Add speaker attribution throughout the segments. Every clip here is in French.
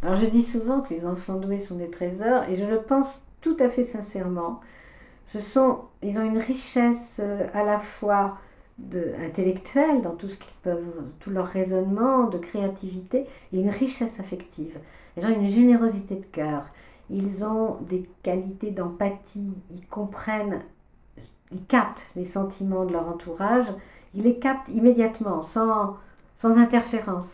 Speaker 1: Alors je dis souvent que les enfants doués sont des trésors et je le pense tout à fait sincèrement. Ils ont une richesse à la fois intellectuelle dans tout ce qu'ils peuvent, tout leur raisonnement, de créativité, et une richesse affective. Ils ont une générosité de cœur. Ils ont des qualités d'empathie. Ils comprennent, ils captent les sentiments de leur entourage. Ils les captent immédiatement, sans interférence.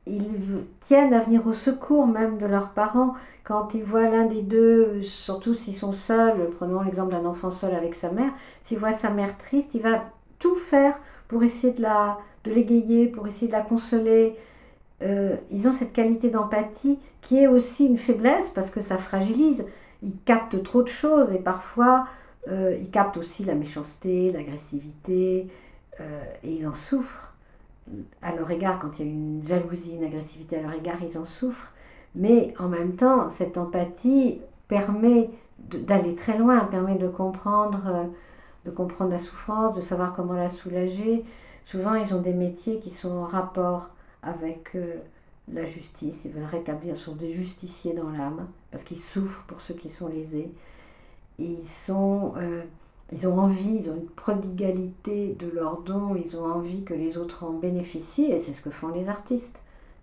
Speaker 1: Ils tiennent à venir au secours même de leurs parents quand ils voient l'un des deux, surtout s'ils sont seuls, prenons l'exemple d'un enfant seul avec sa mère, s'il voit sa mère triste, il va tout faire pour essayer de l'égayer, pour essayer de la consoler. Ils ont cette qualité d'empathie qui est aussi une faiblesse parce que ça fragilise. Ils captent trop de choses et parfois ils captent aussi la méchanceté, l'agressivité et ils en souffrent à leur égard, quand il y a une jalousie, une agressivité à leur égard, ils en souffrent. Mais en même temps, cette empathie permet d'aller très loin, permet de comprendre la souffrance, de savoir comment la soulager. Souvent, ils ont des métiers qui sont en rapport avec la justice. Ils veulent rétablir, sont des justiciers dans l'âme, parce qu'ils souffrent pour ceux qui sont lésés. Ils ont envie, ils ont une prodigalité de leurs dons, ils ont envie que les autres en bénéficient, et c'est ce que font les artistes.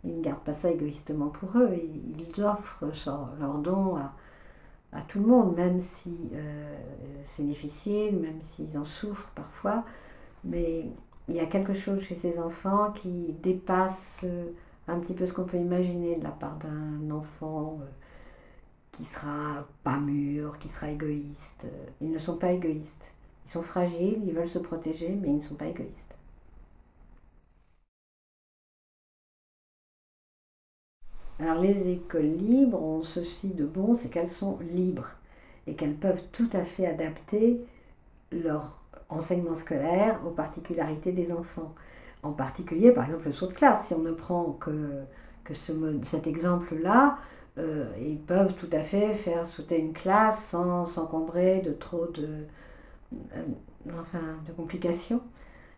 Speaker 1: Ils ne gardent pas ça égoïstement pour eux, ils offrent leurs dons à tout le monde, même si c'est difficile, même s'ils en souffrent parfois. Mais il y a quelque chose chez ces enfants qui dépasse un petit peu ce qu'on peut imaginer de la part d'un enfant qui sera pas mûr, qui sera égoïste. Ils ne sont pas égoïstes. Ils sont fragiles, ils veulent se protéger, mais ils ne sont pas égoïstes. Alors les écoles libres ont ceci de bon, c'est qu'elles sont libres et qu'elles peuvent tout à fait adapter leur enseignement scolaire aux particularités des enfants. En particulier, par exemple, le saut de classe. Si on ne prend que cet exemple-là, ils peuvent tout à fait faire sauter une classe sans s'encombrer de trop de complications.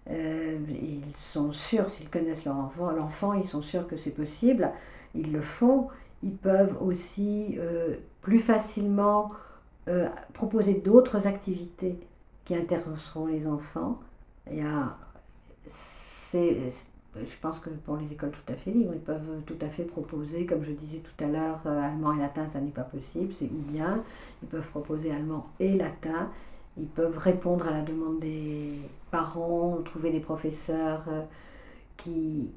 Speaker 1: Ils sont sûrs, s'ils connaissent l'enfant, ils sont sûrs que c'est possible. Ils le font. Ils peuvent aussi plus facilement proposer d'autres activités qui intéresseront les enfants. Il y a, je pense que pour les écoles tout à fait libres, ils peuvent tout à fait proposer, comme je disais tout à l'heure, allemand et latin, ça n'est pas possible, c'est ou bien. Ils peuvent proposer allemand et latin. Ils peuvent répondre à la demande des parents, trouver des professeurs qui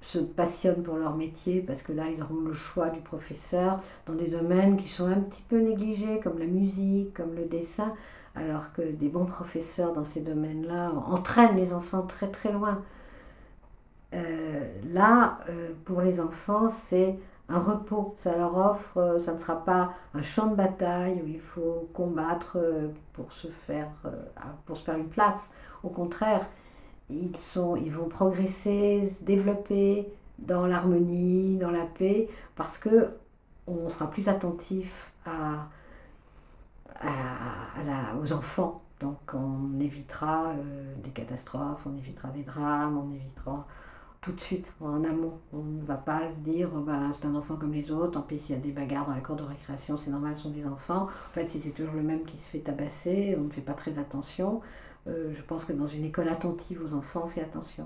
Speaker 1: se passionnent pour leur métier, parce que là, ils auront le choix du professeur dans des domaines qui sont un petit peu négligés, comme la musique, comme le dessin, alors que des bons professeurs dans ces domaines-là entraînent les enfants très très loin. Pour les enfants, c'est un repos. Ça leur offre, ça ne sera pas un champ de bataille où il faut combattre pour se faire une place. Au contraire, ils vont progresser, se développer dans l'harmonie, dans la paix, parce que on sera plus attentif aux enfants. Donc on évitera des catastrophes, on évitera des drames, on évitera tout de suite, en amont. On ne va pas se dire bah, c'est un enfant comme les autres, tant pis s'il y a des bagarres dans la cour de récréation, c'est normal, ce sont des enfants. En fait, si c'est toujours le même qui se fait tabasser, on ne fait pas très attention. Je pense que dans une école attentive aux enfants, on fait attention.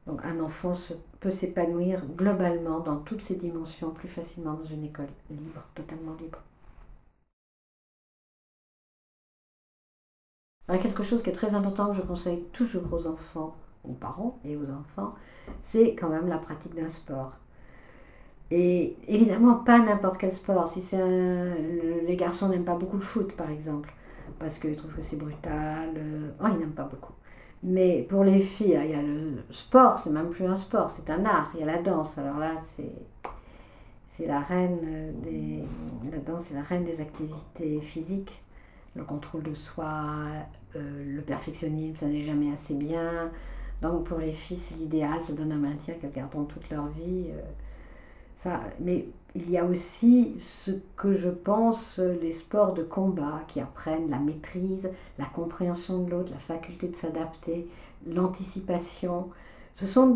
Speaker 1: Donc un enfant peut s'épanouir globalement dans toutes ses dimensions plus facilement dans une école libre, totalement libre. Alors, quelque chose qui est très important que je conseille toujours aux enfants, aux parents et aux enfants, c'est quand même la pratique d'un sport. Et évidemment, pas n'importe quel sport. Les garçons n'aiment pas beaucoup le foot, par exemple, parce qu'ils trouvent que c'est brutal. Oh, ils n'aiment pas beaucoup. Mais pour les filles, il y a le sport, c'est même plus un sport, c'est un art. Il y a la danse. Alors là, c'est la danse est la reine des activités physiques. Le contrôle de soi, le perfectionnisme, ça n'est jamais assez bien. Donc pour les filles, c'est l'idéal, ça donne un maintien qu'elles garderont toute leur vie. Mais il y a aussi ce que je pense, les sports de combat qui apprennent la maîtrise, la compréhension de l'autre, la faculté de s'adapter, l'anticipation. Ce sont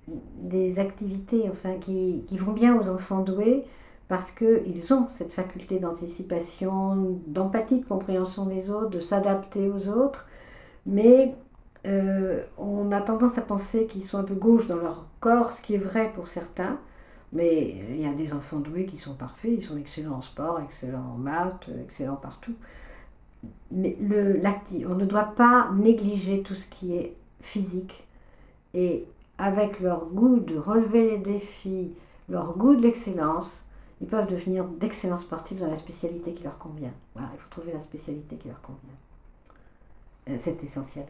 Speaker 1: des activités enfin, qui vont bien aux enfants doués parce qu'ils ont cette faculté d'anticipation, d'empathie, de compréhension des autres, de s'adapter aux autres, mais on a tendance à penser qu'ils sont un peu gauches dans leur corps, ce qui est vrai pour certains, mais il y a des enfants doués qui sont parfaits, ils sont excellents en sport, excellents en maths, excellents partout. Mais on ne doit pas négliger tout ce qui est physique. Et avec leur goût de relever les défis, leur goût de l'excellence, ils peuvent devenir d'excellents sportifs dans la spécialité qui leur convient. Voilà, il faut trouver la spécialité qui leur convient. C'est essentiel.